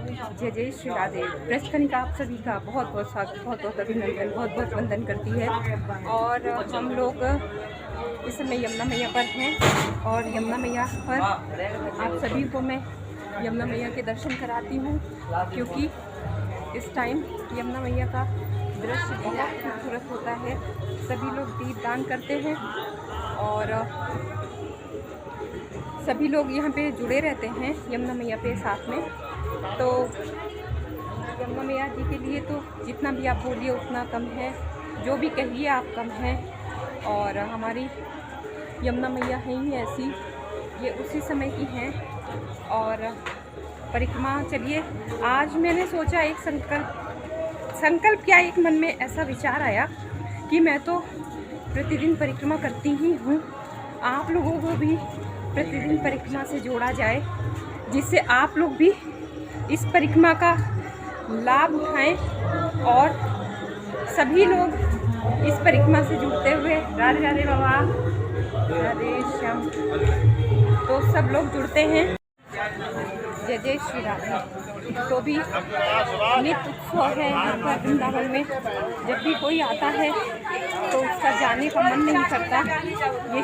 जय जय श्री राधे। ब्रजकनिका आप सभी का बहुत बहुत स्वागत, बहुत बहुत अभिनंदन, बहुत बहुत वंदन करती है। और हम लोग इस समय यमुना मैया पर हैं और यमुना मैया पर आप सभी को मैं यमुना मैया के दर्शन कराती हूँ, क्योंकि इस टाइम यमुना मैया का दृश्य बहुत खूबसूरत होता है। सभी लोग दीप दान करते हैं और सभी लोग यहाँ पे जुड़े रहते हैं यमुना मैया पे साथ में। तो यमुना मैया जी के लिए तो जितना भी आप बोलिए उतना कम है, जो भी कहिए आप कम है। और हमारी यमुना मैया है ही ऐसी, ये उसी समय की हैं। और परिक्रमा, चलिए आज मैंने सोचा एक संकल्प क्या, एक मन में ऐसा विचार आया कि मैं तो प्रतिदिन परिक्रमा करती ही हूँ, आप लोगों को भी प्रतिदिन परिक्रमा से जोड़ा जाए, जिससे आप लोग भी इस परिक्रमा का लाभ उठाएं और सभी लोग इस परिक्रमा से जुड़ते हुए राधे राधे बाबा, राधे श्याम, तो सब लोग जुड़ते हैं। जय जय श्री राधे। तो भी नित्य उत्सव है यहाँ पर वृंदावन में। जब भी कोई आता है तो उसका जाने का मन नहीं करता। ये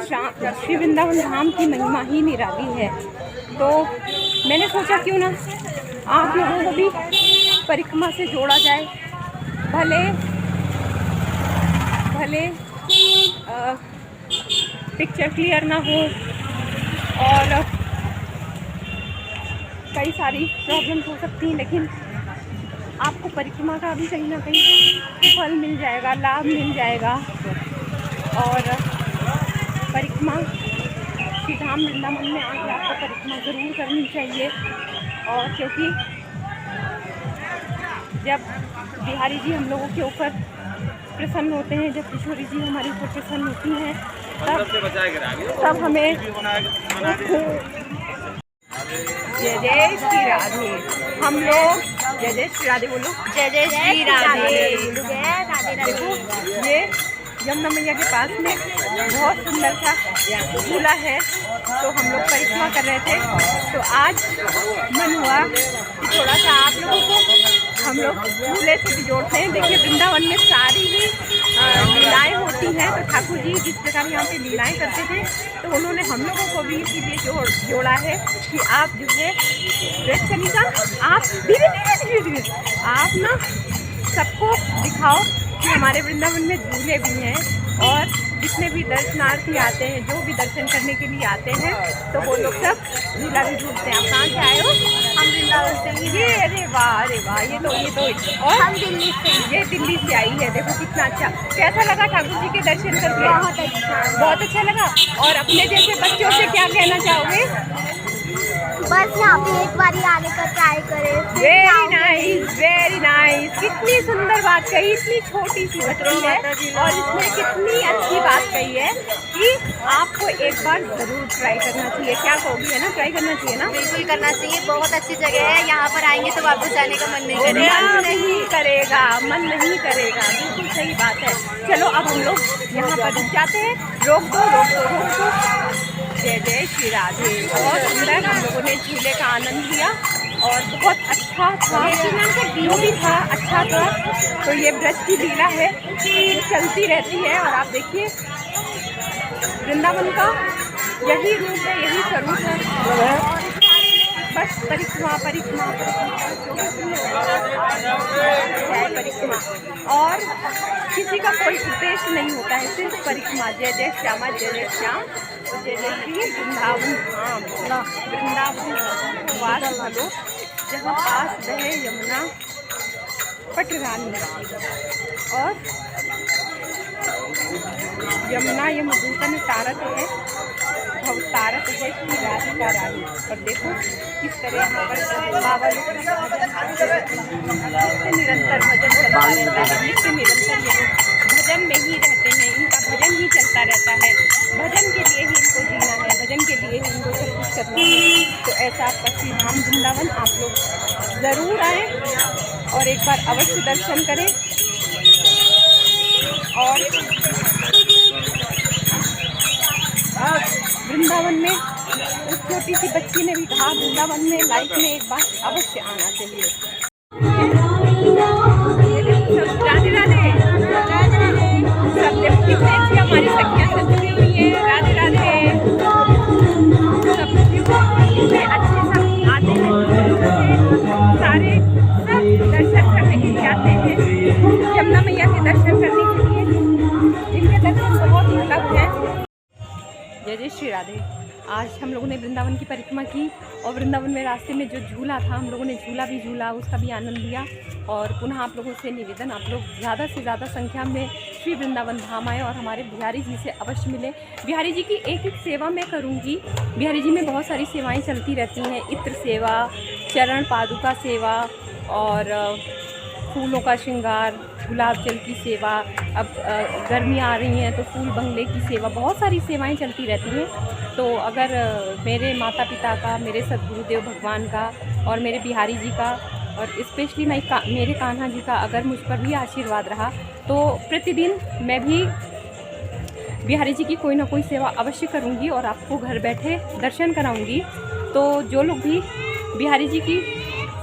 श्री वृंदावन धाम की महिमा ही निराली है। तो मैंने सोचा क्यों ना आप लोगों को भी परिक्रमा से जोड़ा जाए। भले पिक्चर क्लियर ना हो और कई सारी प्रॉब्लम्स हो सकती हैं, लेकिन आपको परिक्रमा का भी कहीं ना कहीं फल मिल जाएगा, लाभ मिल जाएगा। और परिक्रमा श्री धाम वृंदावन में आकर आपको परिक्रमा ज़रूर करनी चाहिए। और क्योंकि जब बिहारी जी हम लोगों के ऊपर प्रसन्न होते हैं, जब किशोरी जी हमारे ऊपर प्रसन्न होती हैं, तब हमें जय जय श्री राधे। हम लोग जय जय श्री राधे बोलो, जय जय श्री राधे। देखो ये यमुना मैया के पास में बहुत सुंदर सा झूला है, तो हम लोग परिक्रमा कर रहे थे। तो आज मन हुआ कि थोड़ा सा आप लोगों को हम लोग झूले से भी जोड़ते हैं। देखिए वृंदावन में सारी ही लीलाएँ होती हैं, तो ठाकुर जी जिस प्रकार यहाँ पे लीलाएँ करते थे, तो उन्होंने हम लोगों को भी इसीलिए जोड़ा है कि आप जो है ब्रजकनिका, आप धीरे आप ना सबको दिखाओ कि हमारे वृंदावन में झूले भी हैं। और जितने भी दर्शनार्थी आते हैं, जो भी दर्शन करने के लिए आते हैं, तो वो लोग सब झूला भी झूलते हैं। आप कहाँ से आए हो? हम वृंदावन से। ये अरे वाह, ये तो और हम दिल्ली से। ये दिल्ली से आई है। देखो कितना अच्छा, कैसा लगा ठाकुर जी के दर्शन करके? बहुत अच्छा लगा। और अपने जैसे बच्चों से क्या कहना चाहोगे? बस यहाँ पे एक बार आने का ट्राई करें। Very nice. कितनी सुंदर बात कही, इतनी छोटी सी बच्ची है और इसने कितनी अच्छी बात कही है कि आपको एक बार जरूर ट्राई करना चाहिए। क्या कहोगी, है ना? ट्राई करना चाहिए ना? बिल्कुल करना चाहिए, बहुत अच्छी जगह है। यहाँ पर आएंगे तो वापस जाने का मन नहीं करेगा। मन नहीं करेगा। बिल्कुल सही बात है। चलो अब हम लोग यहाँ पर रुक जाते हैं। रोक दो। जय जय श्री राधे। बहुत सुंदर हम लोगों ने झूले का आनंद लिया और बहुत अच्छा था, जो भी था अच्छा था। तो ये ब्रज की लीला है, ये चलती रहती है। और आप देखिए वृंदावन का यही रूप है, यही स्वरूप है। बस परिक्रमा और किसी का कोई उद्देश्य नहीं होता है, सिर्फ परिक्रमा। जय जय श्यामा, जय जय श्याम, जय जय श्री वृंदावन धाम, वृंदावन वास वालों, जहाँ पास बहे यमुना पटरानी। और यमुना यमदूतन तारत है, भवतारत है श्री राधिका रानी। और देखो किस तरह यहाँ पर बाबा लोग निरंतर भजन चलता रहता है। नित्य निरंतर ये लोग भजन में ही रहते हैं, इनका भजन ही चलता रहता है। भजन के लिए ही इनको जीना है, भजन के लिए ही इनको सब कुछ करना है। तो ऐसा आपका श्री धाम वृंदावन आप लोग ज़रूर आएँ और एक बार अवश्य दर्शन करें। और वृंदावन में छोटी सी बच्ची ने भी कहा वृंदावन में लाइफ में एक बार अवश्य आना चाहिए। राधे राधे, सब देखो कितनी अच्छी हमारी सखियाँ सब जुड़ी हुई है। राधे राधे, सब कितने अच्छे सब आते हैं, सारे सब दर्शन करने के लिए आते हैं, यमुना मैया के दर्शन करने के लिए, जिनके दर्शन बहुत ही अलग हैं। जय जय श्री राधे। आज हम लोगों ने वृंदावन की परिक्रमा की और वृंदावन में रास्ते में जो झूला था हम लोगों ने झूला भी झूला, उसका भी आनंद लिया। और पुनः आप लोगों से निवेदन, आप लोग ज़्यादा से ज़्यादा संख्या में श्री वृंदावन धाम आए और हमारे बिहारी जी से अवश्य मिले। बिहारी जी की एक एक सेवा मैं करूँगी। बिहारी जी में बहुत सारी सेवाएँ चलती रहती हैं, इत्र सेवा, चरण पादुका सेवा और फूलों का श्रृंगार, गुलाब जल की सेवा, अब गर्मियाँ आ रही हैं तो फूल बंगले की सेवा, बहुत सारी सेवाएं चलती रहती हैं। तो अगर मेरे माता पिता का, मेरे सद्गुरुदेव भगवान का और मेरे बिहारी जी का और स्पेशली मेरे कान्हा जी का अगर मुझ पर भी आशीर्वाद रहा तो प्रतिदिन मैं भी बिहारी जी की कोई ना कोई सेवा अवश्य करूँगी और आपको घर बैठे दर्शन कराऊँगी। तो जो लोग भी बिहारी जी की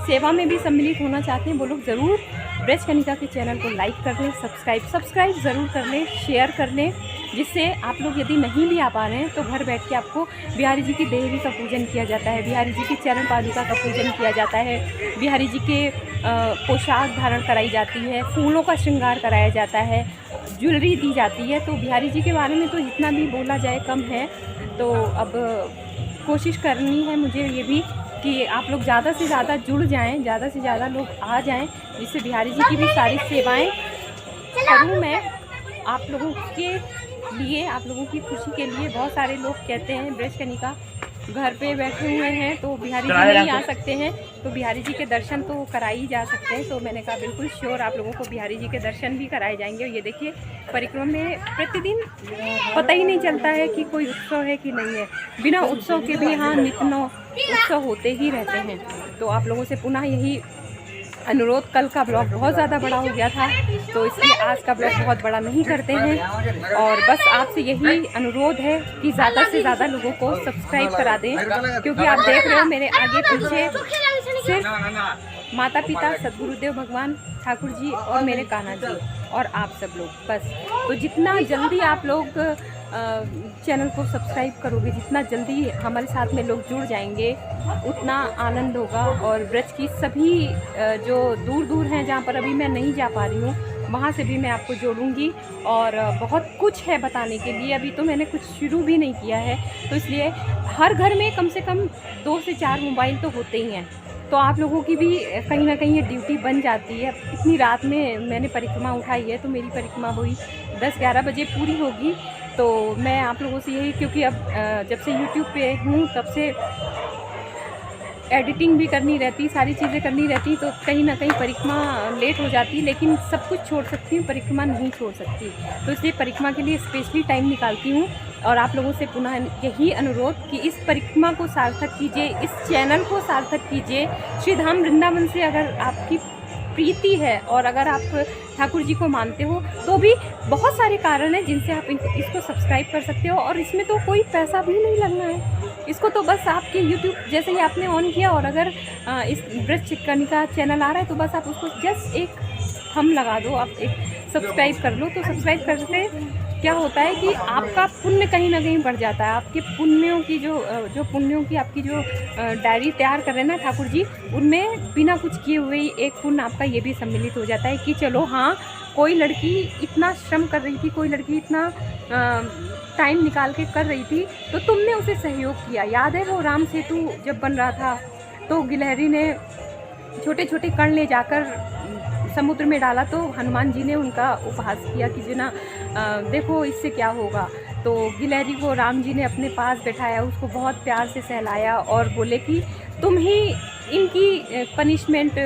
सेवा में भी सम्मिलित होना चाहते हैं वो लोग ज़रूर ब्रज कनिका के चैनल को लाइक कर लें, सब्सक्राइब ज़रूर कर लें, शेयर कर लें, जिससे आप लोग यदि नहीं भी आ पा रहे हैं तो घर बैठ के आपको बिहारी जी की देवी का पूजन किया जाता है, बिहारी जी के चरण पादुका का पूजन किया जाता है, बिहारी जी के पोशाक धारण कराई जाती है, फूलों का श्रृंगार कराया जाता है, ज्वेलरी दी जाती है। तो बिहारी जी के बारे में तो जितना भी बोला जाए कम है। तो अब कोशिश करनी है मुझे ये भी कि आप लोग ज़्यादा से ज़्यादा जुड़ जाएं, ज़्यादा से ज़्यादा लोग आ जाएं, जिससे बिहारी जी की भी सारी सेवाएं करूँ मैं आप लोगों के लिए, आप लोगों की खुशी के लिए। बहुत सारे लोग कहते हैं ब्रज कनिका घर पे बैठे हुए हैं तो बिहारी जी नहीं आ सकते हैं, तो बिहारी जी के दर्शन तो कराए ही जा सकते हैं। तो मैंने कहा बिल्कुल श्योर आप लोगों को बिहारी जी के दर्शन भी कराए जाएंगे। और ये देखिए परिक्रमा में प्रतिदिन पता ही नहीं चलता है कि कोई उत्सव है कि नहीं है, बिना उत्सव के भी यहाँ नित्य उत्सव होते ही रहते हैं। तो आप लोगों से पुनः यही अनुरोध, कल का ब्लॉग बहुत ज़्यादा बड़ा हो गया था तो इसलिए आज का ब्लॉग बहुत बड़ा नहीं करते हैं। और बस आपसे यही अनुरोध है कि ज़्यादा से ज़्यादा लोगों को सब्सक्राइब करा दें, क्योंकि आप देख रहे हो मेरे आगे पीछे सिर्फ माता पिता, सद्गुरुदेव भगवान ठाकुर जी और मेरे कान्हा जी और आप सब लोग बस। तो जितना जल्दी आप लोग चैनल को सब्सक्राइब करोगे, जितना जल्दी हमारे साथ में लोग जुड़ जाएंगे उतना आनंद होगा। और ब्रज की सभी जो दूर दूर हैं जहाँ पर अभी मैं नहीं जा पा रही हूँ वहाँ से भी मैं आपको जोड़ूंगी। और बहुत कुछ है बताने के लिए, अभी तो मैंने कुछ शुरू भी नहीं किया है। तो इसलिए हर घर में कम से कम 2 से 4 मोबाइल तो होते ही हैं, तो आप लोगों की भी कहीं ना कहीं ये ड्यूटी बन जाती है। इतनी रात में मैंने परिक्रमा उठाई है तो मेरी परिक्रमा वही 10-11 बजे पूरी होगी। तो मैं आप लोगों से यही, क्योंकि अब जब से यूट्यूब पे हूँ तब से एडिटिंग भी करनी रहती, सारी चीज़ें करनी रहती, तो कहीं ना कहीं परिक्रमा लेट हो जाती। लेकिन सब कुछ छोड़ सकती हूँ, परिक्रमा नहीं छोड़ सकती। तो इसलिए परिक्रमा के लिए स्पेशली टाइम निकालती हूँ। और आप लोगों से पुनः यही अनुरोध कि इस परिक्रमा को सार्थक कीजिए, इस चैनल को सार्थक कीजिए। श्री धाम वृंदावन से अगर आपकी प्रीति है और अगर आप ठाकुर जी को मानते हो तो भी बहुत सारे कारण हैं जिनसे आप इसको सब्सक्राइब कर सकते हो। और इसमें तो कोई पैसा भी नहीं लगना है, इसको तो बस आपके YouTube जैसे ही आपने ऑन किया और अगर इस ब्रज कनिका चैनल आ रहा है तो बस आप उसको जस्ट एक थंब लगा दो, आप एक सब्सक्राइब कर लो। तो सब्सक्राइब करते क्या होता है कि आपका पुण्य कहीं ना कहीं बढ़ जाता है। आपके पुण्यों की जो पुण्यों की आपकी जो डायरी तैयार कर रहे हैं ना ठाकुर जी, उनमें बिना कुछ किए हुए एक पुण्य आपका ये भी सम्मिलित हो जाता है कि चलो हाँ, कोई लड़की इतना श्रम कर रही थी, कोई लड़की इतना टाइम निकाल के कर रही थी तो तुमने उसे सहयोग किया। याद है वो राम सेतु जब बन रहा था तो गिलहरी ने छोटे छोटे कण ले जाकर समुद्र में डाला तो हनुमान जी ने उनका उपहास किया कि जो ना देखो इससे क्या होगा। तो गिलहरी को राम जी ने अपने पास बैठाया, उसको बहुत प्यार से सहलाया और बोले कि तुम ही इनकी पनिशमेंट,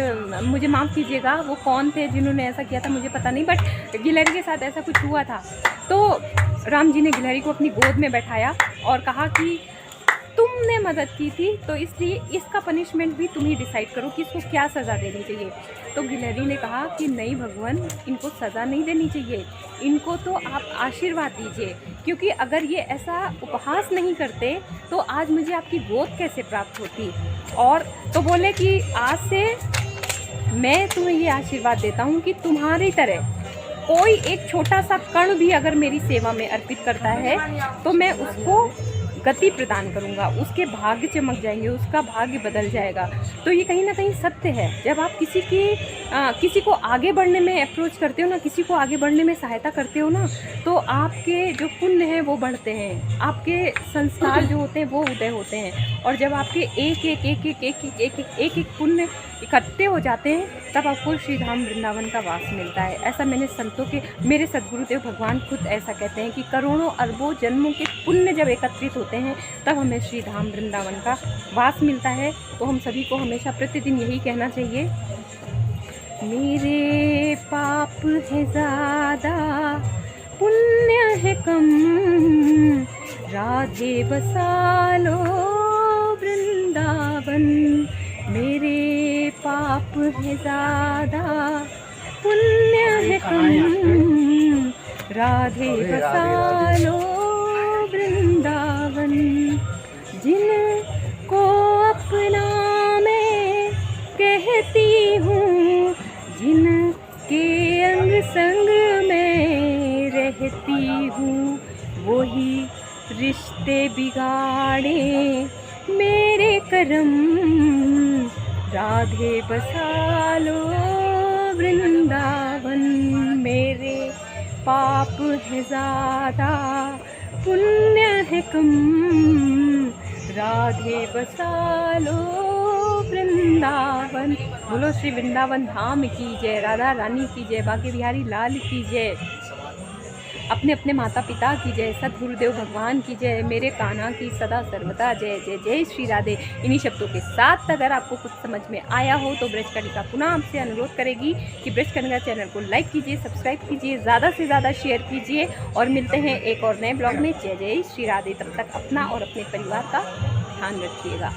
मुझे माफ़ कीजिएगा वो कौन थे जिन्होंने ऐसा किया था मुझे पता नहीं, बट गिलहरी के साथ ऐसा कुछ हुआ था। तो राम जी ने गिलहरी को अपनी गोद में बैठाया और कहा कि तुमने मदद की थी, तो इसलिए इसका पनिशमेंट भी तुम ही डिसाइड करो कि इसको क्या सज़ा देनी चाहिए। तो गिलहरी ने कहा कि नहीं भगवान, इनको सज़ा नहीं देनी चाहिए, इनको तो आप आशीर्वाद दीजिए, क्योंकि अगर ये ऐसा उपहास नहीं करते तो आज मुझे आपकी गोद कैसे प्राप्त होती। और तो बोले कि आज से मैं तुम्हें ये आशीर्वाद देता हूँ कि तुम्हारी तरह कोई एक छोटा सा कण भी अगर मेरी सेवा में अर्पित करता है तो मैं उसको गति प्रदान करूंगा, उसके भाग्य चमक जाएंगे, उसका भाग्य बदल जाएगा। तो ये कहीं ना कहीं सत्य है। जब आप किसी को आगे बढ़ने में अप्रोच करते हो ना, किसी को आगे बढ़ने में सहायता करते हो ना, तो आपके जो पुण्य हैं वो बढ़ते हैं, आपके संस्कार जो होते हैं वो उदय होते हैं। और जब आपके एक पुण्य इकट्ठे हो जाते हैं तब आपको श्री धाम वृंदावन का वास मिलता है। ऐसा मैंने संतों के, मेरे सद्गुरुदेव भगवान खुद ऐसा कहते हैं कि करोड़ों अरबों जन्मों के पुण्य जब एकत्रित होते हैं तब हमें श्री धाम वृंदावन का वास मिलता है। तो हम सभी को हमेशा प्रतिदिन यही कहना चाहिए, मेरे पाप है ज़्यादा पुण्य है कम, राधे बसा लो वृंदावन। मेरे पाप है ज़्यादा पुण्य है कम, राधे बसा लो वृंदावन। जिनको अपना मैं कहती हूँ, जिनके अंग संग में रहती हूँ, वही रिश्ते बिगाड़े मेरे करम। राधे बसा लो वृंदावन। मेरे पाप है ज़्यादा पुण्य है कम, राधे बसा लो वृंदावन। बोलो श्री वृंदावन धाम की जय, राधा रानी की जय, बांके बिहारी लाल की जय, अपने अपने माता पिता की जय, सद्गुरुदेव भगवान की जय, मेरे कान्हा की सदा सर्वदा जय। जय जय श्री राधे। इन्हीं शब्दों के साथ अगर आपको कुछ समझ में आया हो तो ब्रजकनिका पुनः आपसे अनुरोध करेगी कि ब्रजकनिका चैनल को लाइक कीजिए, सब्सक्राइब कीजिए, ज़्यादा से ज़्यादा शेयर कीजिए और मिलते हैं एक और नए ब्लॉग में। जय जय श्री राधे। तब तक अपना और अपने परिवार का ध्यान रखिएगा।